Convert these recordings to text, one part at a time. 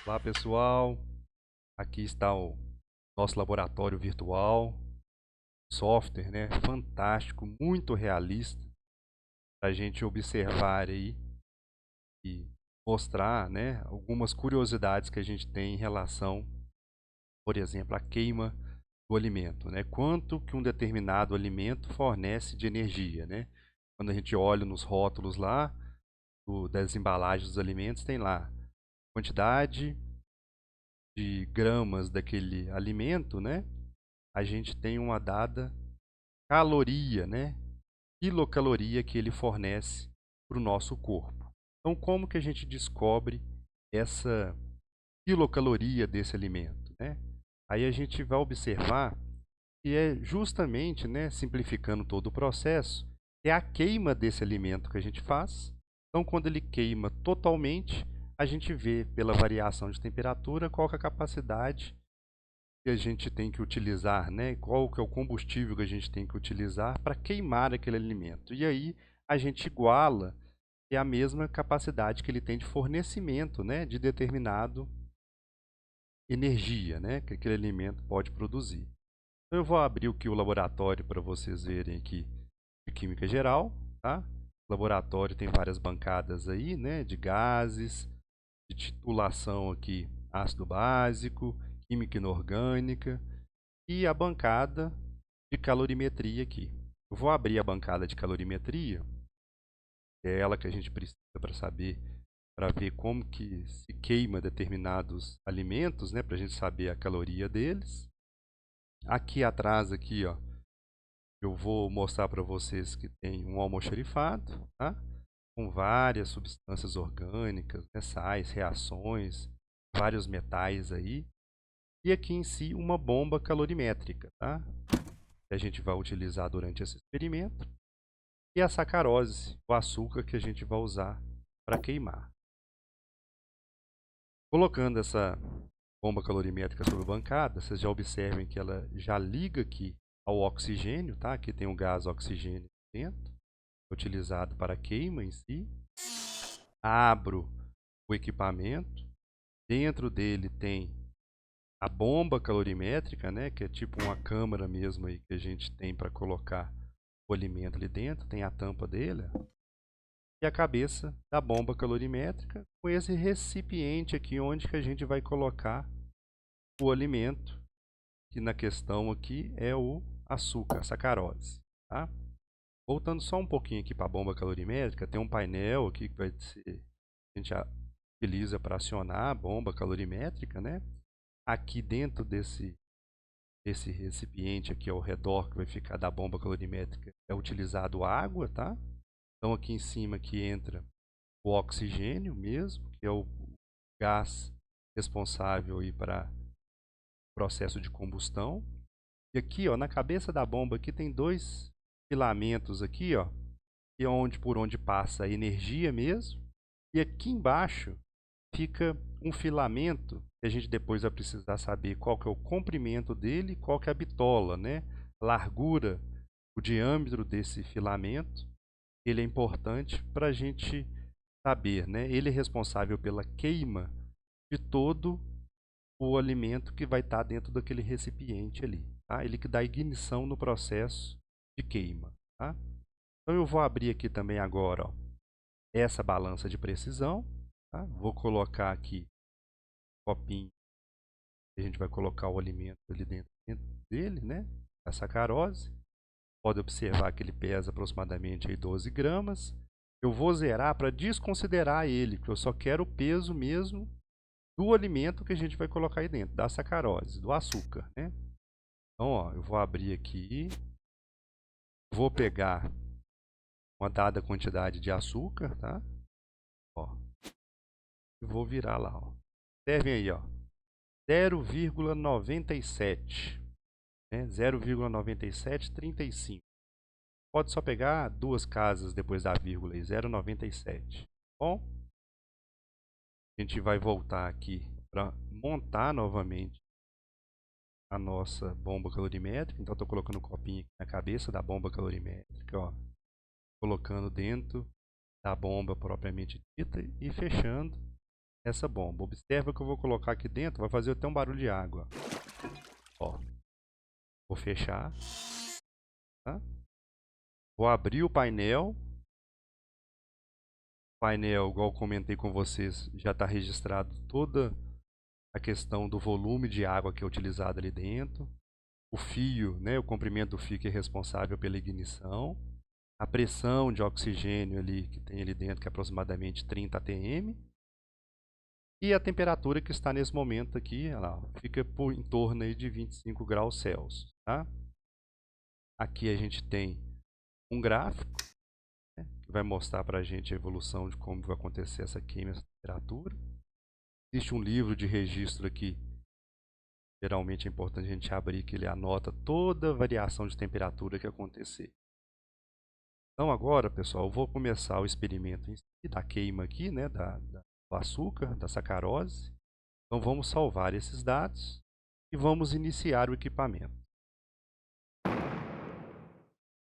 Olá pessoal, aqui está o nosso laboratório virtual, software, né? Fantástico, muito realista para a gente observar aí e mostrar, né, algumas curiosidades que a gente tem em relação, por exemplo, à queima do alimento, né? Quanto que um determinado alimento fornece de energia, né? Quando a gente olha nos rótulos lá das embalagens dos alimentos, tem lá quantidade de gramas daquele alimento, né? A gente tem uma dada caloria, né? Quilocaloria que ele fornece para o nosso corpo. Então, como que a gente descobre essa quilocaloria desse alimento, né? Aí a gente vai observar que é justamente, né, simplificando todo o processo, é a queima desse alimento que a gente faz. Então, quando ele queima totalmente, a gente vê pela variação de temperatura qual que é a capacidade que a gente tem que utilizar, né? Qual que é o combustível que a gente tem que utilizar para queimar aquele alimento. E aí a gente iguala a mesma capacidade que ele tem de fornecimento, né, de determinado energia, né, que aquele alimento pode produzir. Então eu vou abrir aqui o laboratório para vocês verem aqui de química geral, tá? O laboratório tem várias bancadas aí, né, de gases, de titulação aqui, ácido básico, química inorgânica, e a bancada de calorimetria aqui. Eu vou abrir a bancada de calorimetria, que é ela que a gente precisa para saber, para ver como que se queima determinados alimentos, né, para a gente saber a caloria deles. Aqui atrás, aqui, ó, eu vou mostrar para vocês que tem um almoxarifado, tá? Com várias substâncias orgânicas, né, sais, reações, vários metais aí. E aqui em si uma bomba calorimétrica, tá? Que a gente vai utilizar durante esse experimento, e a sacarose, o açúcar que a gente vai usar para queimar. Colocando essa bomba calorimétrica sobre a bancada, vocês já observem que ela já liga aqui ao oxigênio, tá? Aqui tem um gás oxigênio dentro, utilizado para a queima em si. Abro o equipamento, dentro dele tem a bomba calorimétrica, né, que é tipo uma câmara mesmo aí que a gente tem para colocar o alimento ali dentro, tem a tampa dele, e a cabeça da bomba calorimétrica com esse recipiente aqui onde que a gente vai colocar o alimento, que na questão aqui é o açúcar, a sacarose, tá? Voltando só um pouquinho aqui para a bomba calorimétrica, tem um painel aqui que a gente utiliza para acionar a bomba calorimétrica, né? Aqui dentro desse recipiente aqui ao redor que vai ficar da bomba calorimétrica é utilizado água, tá? Então aqui em cima que entra o oxigênio mesmo, que é o gás responsável aí para o processo de combustão. E aqui, ó, na cabeça da bomba aqui tem dois filamentos aqui, ó, que é por onde passa a energia mesmo. E aqui embaixo fica um filamento que a gente depois vai precisar saber qual que é o comprimento dele, qual que é a bitola, né? Largura, o diâmetro desse filamento. Ele é importante para a gente saber, né? Ele é responsável pela queima de todo o alimento que vai estar dentro daquele recipiente ali, tá? Ele que dá ignição no processo de queima, tá? Então eu vou abrir aqui também agora, ó, essa balança de precisão, tá? Vou colocar aqui um copinho, a gente vai colocar o alimento ali dentro dele, né? A sacarose. Pode observar que ele pesa aproximadamente aí 12 gramas. Eu vou zerar para desconsiderar ele, porque eu só quero o peso mesmo do alimento que a gente vai colocar aí dentro, da sacarose, do açúcar, né? Então, ó, eu vou abrir aqui, vou pegar uma dada quantidade de açúcar, tá? Ó, e vou virar lá, ó. Observem aí, ó, 0,97, né? 0,9735. Pode só pegar duas casas depois da vírgula aí, 0,97. Bom, a gente vai voltar aqui para montar novamente a nossa bomba calorimétrica. Então, estou colocando um copinho aqui na cabeça da bomba calorimétrica, ó, colocando dentro da bomba propriamente dita e fechando essa bomba. Observa que eu vou colocar aqui dentro, vai fazer até um barulho de água. Ó, vou fechar, tá? Vou abrir o painel. O painel, igual eu comentei com vocês, já está registrado toda a questão do volume de água que é utilizado ali dentro. O fio, né, o comprimento do fio que é responsável pela ignição. A pressão de oxigênio ali que tem ali dentro, que é aproximadamente 30 atm. E a temperatura que está nesse momento aqui, olha lá, fica em torno aí de 25 graus Celsius, tá? Aqui a gente tem um gráfico, né, que vai mostrar para a gente a evolução de como vai acontecer essa queima, essa temperatura. Existe um livro de registro aqui, geralmente é importante a gente abrir, que ele anota toda a variação de temperatura que acontecer. Então agora, pessoal, eu vou começar o experimento em si, da queima aqui, né, do açúcar, da sacarose. Então vamos salvar esses dados e vamos iniciar o equipamento.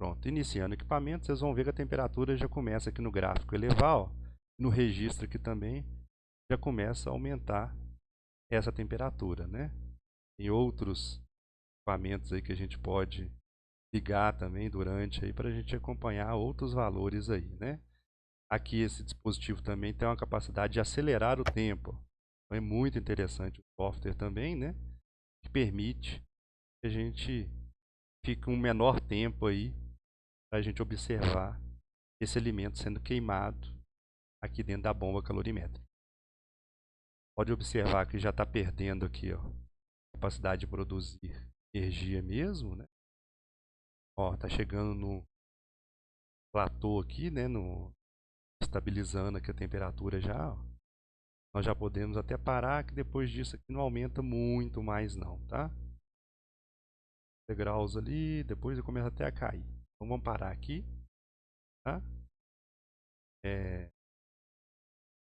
Pronto, iniciando o equipamento, vocês vão ver que a temperatura já começa aqui no gráfico elevar, ó. No registro aqui também já começa a aumentar essa temperatura, né? Tem outros equipamentos aí que a gente pode ligar também durante aí para a gente acompanhar outros valores aí, né? Aqui esse dispositivo também tem uma capacidade de acelerar o tempo. Então é muito interessante o software também, né? Que permite que a gente fique um menor tempo aí para a gente observar esse alimento sendo queimado aqui dentro da bomba calorimétrica. Pode observar que já está perdendo aqui, ó, a capacidade de produzir energia mesmo, né? Ó, tá chegando no platô aqui, né? Estabilizando aqui a temperatura já, ó. Nós já podemos até parar, que depois disso aqui não aumenta muito mais não, tá? Graus ali, depois ele começa até a cair. Então vamos parar aqui, tá?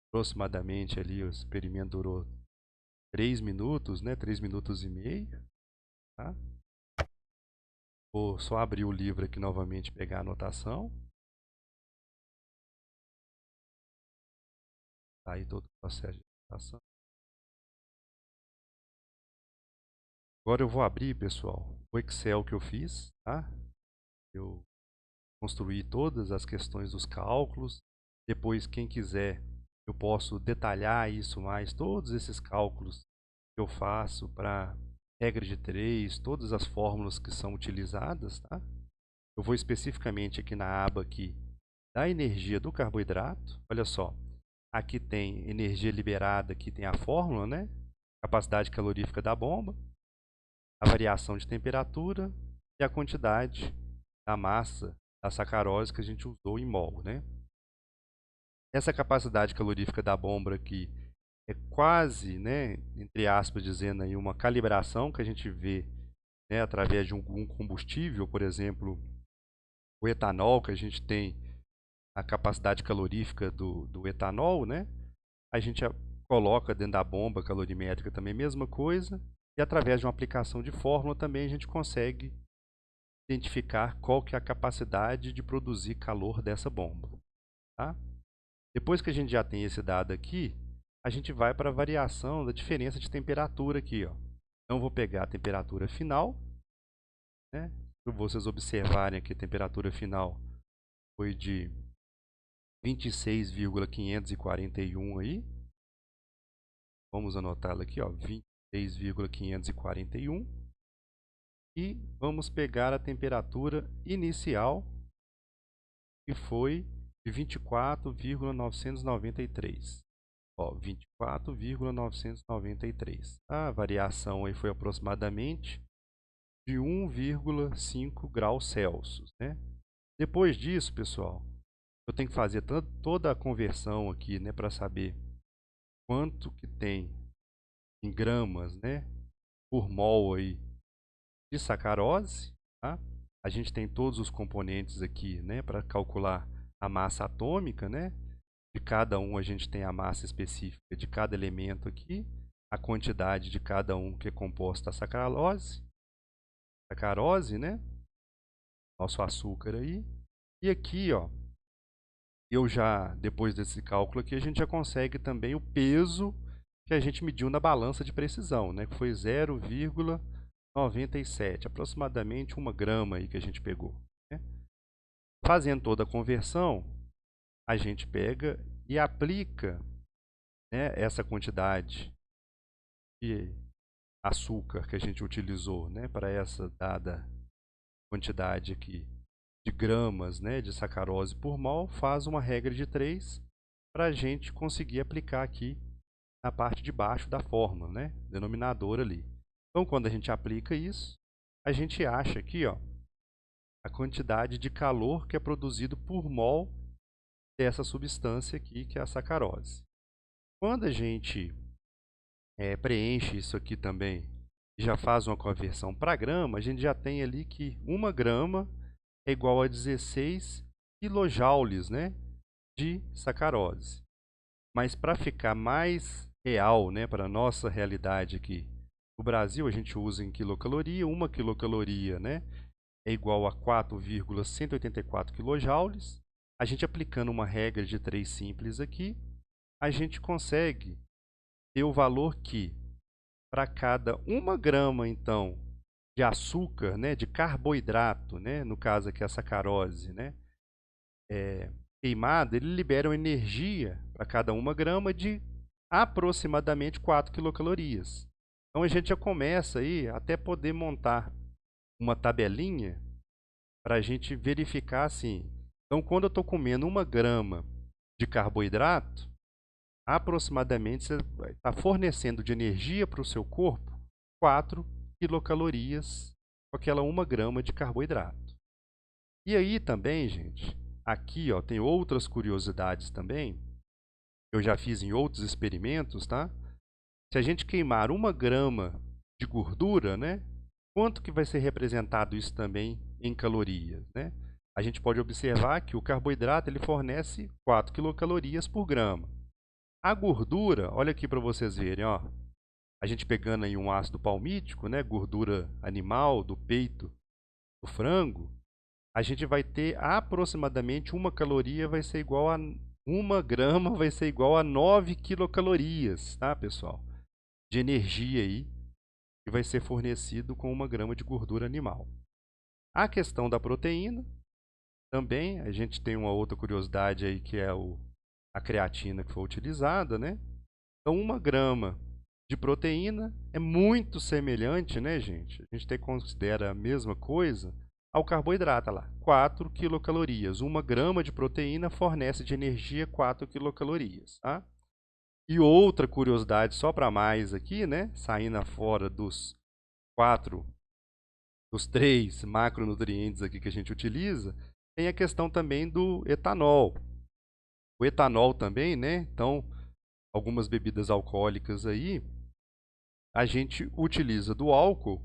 Aproximadamente ali o experimento durou 3 minutos, né? 3 minutos e meio, tá? Vou só abrir o livro aqui novamente e pegar a anotação. Tá aí todo o processo de anotação. Agora eu vou abrir, pessoal, o Excel que eu fiz, tá? Eu construí todas as questões dos cálculos. Depois, quem quiser, eu posso detalhar isso mais, todos esses cálculos que eu faço para regra de 3, todas as fórmulas que são utilizadas, tá? Eu vou especificamente aqui na aba aqui da energia do carboidrato. Olha só, aqui tem energia liberada, aqui tem a fórmula, né? Capacidade calorífica da bomba, a variação de temperatura e a quantidade da massa da sacarose que a gente usou em mol, né? Essa capacidade calorífica da bomba aqui é quase, né, entre aspas, dizendo aí, uma calibração que a gente vê, né, através de um combustível, por exemplo, o etanol, que a gente tem a capacidade calorífica do etanol, né? A gente coloca dentro da bomba calorimétrica também, mesma coisa, e através de uma aplicação de fórmula também a gente consegue identificar qual que é a capacidade de produzir calor dessa bomba, tá? Depois que a gente já tem esse dado aqui, a gente vai para a variação da diferença de temperatura aqui, ó. Então, vou pegar a temperatura final, né? Para vocês observarem aqui, a temperatura final foi de 26,541 aí. Vamos anotá-la aqui, ó, 26,541. E vamos pegar a temperatura inicial, que foi de 24,993. Ó, 24,993. A variação aí foi aproximadamente de 1,5 graus Celsius, né? Depois disso, pessoal, eu tenho que fazer toda a conversão aqui, né, para saber quanto que tem em gramas, né, por mol aí de sacarose, tá? A gente tem todos os componentes aqui, né, para calcular a massa atômica, né? De cada um a gente tem a massa específica de cada elemento aqui, a quantidade de cada um que é composto a sacarose, né? Nosso açúcar aí. E aqui, ó, depois desse cálculo aqui, a gente já consegue também o peso que a gente mediu na balança de precisão, né, que foi 0,97, aproximadamente 1 grama aí que a gente pegou, né. Fazendo toda a conversão, a gente pega e aplica, né, essa quantidade de açúcar que a gente utilizou, né, para essa dada quantidade aqui de gramas, né, de sacarose por mol, faz uma regra de 3 para a gente conseguir aplicar aqui na parte de baixo da fórmula, né, denominador ali. Então, quando a gente aplica isso, a gente acha aqui, ó, a quantidade de calor que é produzido por mol dessa substância aqui, que é a sacarose. Quando a gente preenche isso aqui também e já faz uma conversão para grama, a gente já tem ali que 1 grama é igual a 16 quilojoules, né, de sacarose. Mas para ficar mais real, né, para a nossa realidade aqui, no Brasil a gente usa em quilocaloria, 1 quilocaloria, né, é igual a 4,184 quilojoules. A gente aplicando uma regra de 3 simples aqui, a gente consegue ter o valor que, para cada 1 grama, então, de açúcar, né, de carboidrato, né, no caso aqui a sacarose, né, queimada, ele libera uma energia para cada 1 grama de aproximadamente 4 quilocalorias. Então a gente já começa aí até poder montar uma tabelinha para a gente verificar assim. Então, quando eu estou comendo 1 grama de carboidrato, aproximadamente você vai estar fornecendo de energia para o seu corpo 4 quilocalorias com aquela 1 grama de carboidrato. E aí também, gente, aqui ó, tem outras curiosidades também. Eu já fiz em outros experimentos, tá? Se a gente queimar 1 grama de gordura, né? Quanto que vai ser representado isso também em calorias, né? A gente pode observar que o carboidrato ele fornece 4 quilocalorias por grama. A gordura, olha aqui para vocês verem, ó. A gente pegando aí um ácido palmítico, né, gordura animal do peito do frango, a gente vai ter aproximadamente 1 caloria vai ser igual a 1 grama vai ser igual a 9 quilocalorias, tá, pessoal? De energia aí que vai ser fornecido com 1 grama de gordura animal. A questão da proteína, também a gente tem uma outra curiosidade aí que é a creatina que foi utilizada, né? Então, 1 grama de proteína é muito semelhante, né, gente? A gente considera a mesma coisa ao carboidrato, lá, 4 quilocalorias. 1 grama de proteína fornece de energia 4 quilocalorias, tá? E outra curiosidade só para mais aqui, né, saindo fora dos 3 macronutrientes aqui que a gente utiliza, tem a questão também do etanol. O etanol também, né? Então, algumas bebidas alcoólicas aí, a gente utiliza do álcool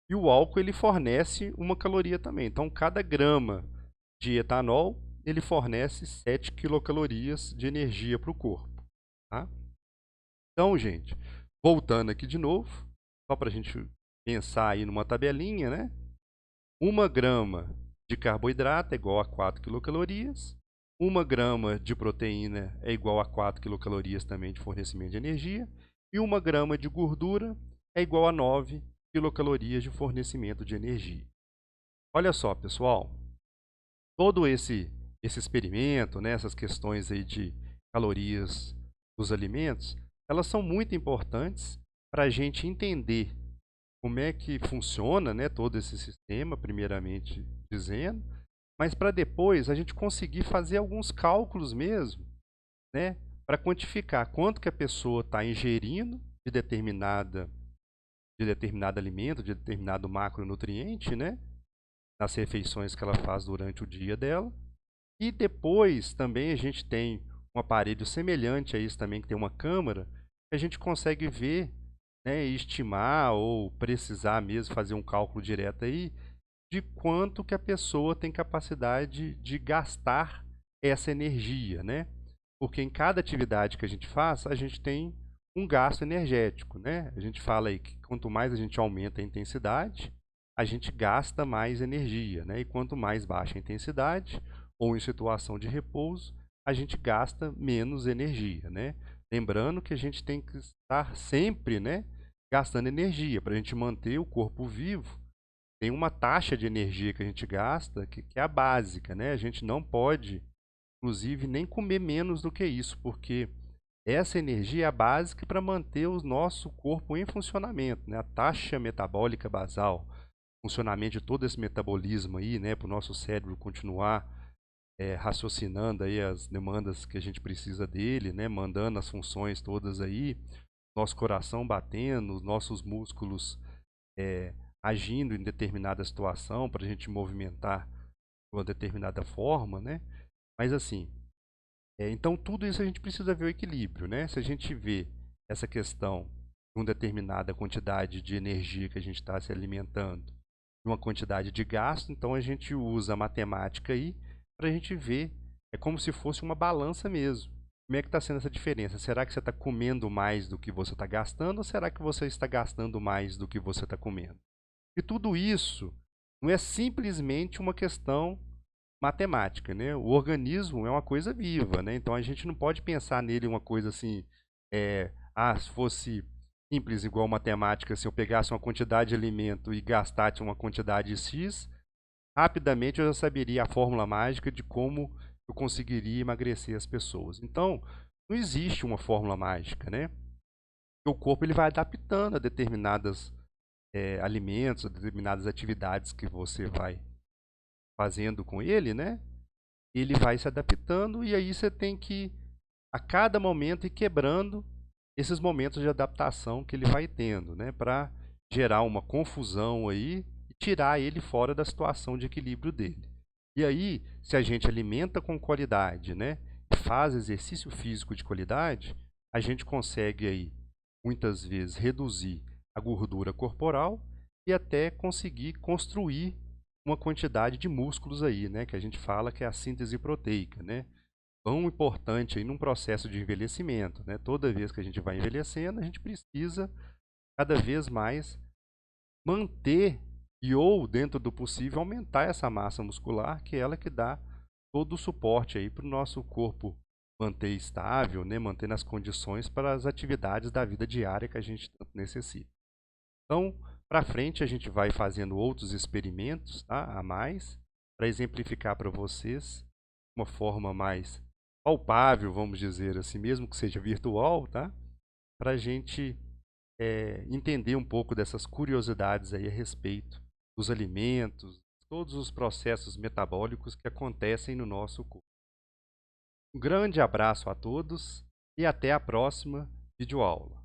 e o álcool ele fornece 1 caloria também. Então, cada grama de etanol ele fornece 7 quilocalorias de energia para o corpo, tá? Então, gente, voltando aqui de novo, só para a gente pensar aí numa tabelinha, né? 1 grama de carboidrato é igual a 4 quilocalorias. 1 grama de proteína é igual a 4 quilocalorias também de fornecimento de energia. E 1 grama de gordura é igual a 9 quilocalorias de fornecimento de energia. Olha só, pessoal, todo esse experimento, né, essas questões aí de calorias dos alimentos, elas são muito importantes para a gente entender como é que funciona, né, todo esse sistema, primeiramente dizendo, mas para depois a gente conseguir fazer alguns cálculos mesmo, né, para quantificar quanto que a pessoa está ingerindo de determinado alimento, de determinado macronutriente, né, nas refeições que ela faz durante o dia dela. E depois também a gente tem um aparelho semelhante a isso também, que tem uma câmera, que a gente consegue ver, né, estimar ou precisar mesmo fazer um cálculo direto aí de quanto que a pessoa tem capacidade de gastar essa energia, né? Porque em cada atividade que a gente faz, a gente tem um gasto energético, né? A gente fala aí que quanto mais a gente aumenta a intensidade, a gente gasta mais energia, né? E quanto mais baixa a intensidade, ou em situação de repouso, a gente gasta menos energia, né? Lembrando que a gente tem que estar sempre, né, gastando energia para a gente manter o corpo vivo. Tem uma taxa de energia que a gente gasta que é a básica, né? A gente não pode, inclusive, nem comer menos do que isso, porque essa energia é a básica para manter o nosso corpo em funcionamento, né? A taxa metabólica basal, funcionamento de todo esse metabolismo aí, né? Para o nosso cérebro continuar raciocinando aí as demandas que a gente precisa dele, né? Mandando as funções todas aí, nosso coração batendo, os nossos músculos agindo em determinada situação para a gente movimentar de uma determinada forma, né? Mas assim, então tudo isso a gente precisa ver o equilíbrio, né? Se a gente vê essa questão de uma determinada quantidade de energia que a gente está se alimentando, uma quantidade de gasto, então a gente usa a matemática aí para a gente ver, é como se fosse uma balança mesmo. Como é que está sendo essa diferença? Será que você está comendo mais do que você está gastando ou será que você está gastando mais do que você está comendo? E tudo isso não é simplesmente uma questão matemática, né? O organismo é uma coisa viva, né? Então a gente não pode pensar nele uma coisa assim, se fosse simples igual matemática, se eu pegasse uma quantidade de alimento e gastasse uma quantidade X, rapidamente eu já saberia a fórmula mágica de como eu conseguiria emagrecer as pessoas. Então, não existe uma fórmula mágica, né? O corpo ele vai adaptando a determinadas alimentos, a determinadas atividades que você vai fazendo com ele, né? Ele vai se adaptando e aí você tem que, a cada momento, ir quebrando esses momentos de adaptação que ele vai tendo, né? Para gerar uma confusão aí e tirar ele fora da situação de equilíbrio dele. E aí, se a gente alimenta com qualidade, né? Faz exercício físico de qualidade, a gente consegue aí, muitas vezes, reduzir a gordura corporal e até conseguir construir uma quantidade de músculos aí, né, que a gente fala que é a síntese proteica, né? Tão importante aí num processo de envelhecimento, né? Toda vez que a gente vai envelhecendo, a gente precisa cada vez mais manter ou, dentro do possível, aumentar essa massa muscular, que é ela que dá todo o suporte aí para o nosso corpo manter estável, né? Manter nas condições para as atividades da vida diária que a gente tanto necessita. Então, para frente, a gente vai fazendo outros experimentos, tá, a mais, para exemplificar para vocês uma forma mais palpável, vamos dizer assim, mesmo que seja virtual, tá, para a gente entender um pouco dessas curiosidades aí a respeito dos alimentos, todos os processos metabólicos que acontecem no nosso corpo. Um grande abraço a todos e até a próxima videoaula.